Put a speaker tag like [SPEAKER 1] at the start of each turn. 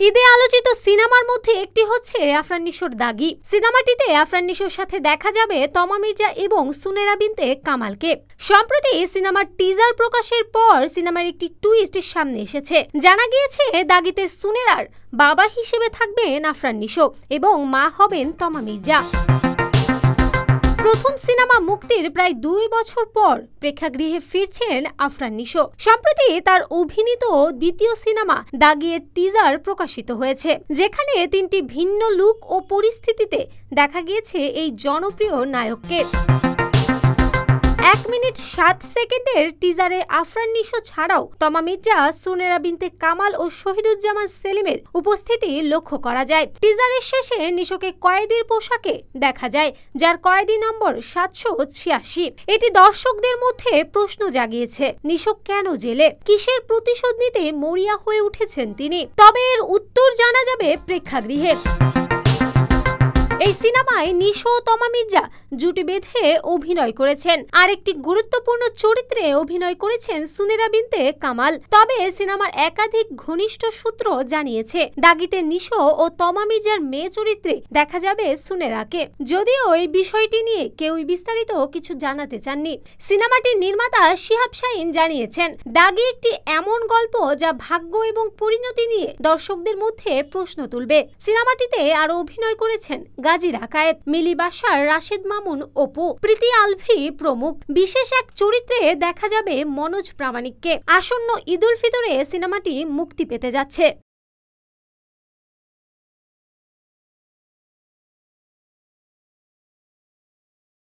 [SPEAKER 1] ঈদে আলোচিত সিনেমার মধ্যে একটি হচ্ছে আফরান নিশোর দাগি। সিনেমাটিতে আফরান নিশোর সাথে দেখা যাবে তমা মির্জা এবং সুনেরা বিনতে কামালকে। সম্প্রতি সিনেমার টিজার প্রকাশের পর সিনেমার একটি টুইস্ট সামনে এসেছে। জানা গিয়েছে দাগিতে সুনেরার বাবা হিসেবে থাকবেন আফরান নিশো এবং মা হবেন তমা মির্জা। প্রথম সিনেমা মুক্তির প্রায় 2 বছর পর প্রেক্ষাগৃহে ফিরছেন আফরান নিশো। সম্প্রতি তার অভিনীত দ্বিতীয় সিনেমা দাগিয়ের টিজার প্রকাশিত হয়েছে, যেখানে 3টি ভিন্ন লুক ও পরিস্থিতিতে দেখা গিয়েছে এই জনপ্রিয় নায়ককে। 1 মিনিট 7 সেকেন্ডের টিজারে আফরান নিশো ছাড়াও তমা মির্জা, সুনেরা বিনতে কামাল ও শহীদুজ্জামান সেলিমের উপস্থিতি লক্ষ্য করা যায়। টিজারের শেষে নিশোকে কয়েদির পোশাকে দেখা যায়, যার কয়েদি নম্বর 786। এটি দর্শকদের মধ্যে প্রশ্ন জাগিয়েছে, নিশো কেন জেলে, কিসের প্রতিশোধ নিতে মরিয়া হয়ে উঠেছেন তিনি। তবে এর উত্তর জানা যাবে প্রেক্ষাগৃহে। এই সিনেমায় নিশো ও তমা মির্জা জুটি বেঁধে অভিনয় করেছেন, আর একটি গুরুত্বপূর্ণ চরিত্রে অভিনয় করেছেন সুনেরা বিনতে কামাল। তবে সিনেমার একাধিক ঘনিষ্ঠ সূত্র জানিয়েছে দাগিতে নিশো ও তমা মির্জার মেয়ে চরিত্রে দেখা যাবে সুনেরাকে। যদিও এই বিষয়টি নিয়ে কেউই বিস্তারিত কিছু জানাতে চাননি। সিনেমাটির নির্মাতা শিহাব শাহীন জানিয়েছেন, দাগি একটি এমন গল্প যা ভাগ্য এবং পরিণতি নিয়ে দর্শকদের মধ্যে প্রশ্ন তুলবে। সিনেমাটিতে আরো অভিনয় করেছেন গাজী রাকায়েত, মিলি বাশার, রাশেদ মামুন, অপু, প্রীতি আলভি প্রমুখ। বিশেষ এক চরিত্রে দেখা যাবে মনোজ প্রামাণিককে। আসন্ন ঈদ উল ফিতরে সিনেমাটি মুক্তি পেতে যাচ্ছে।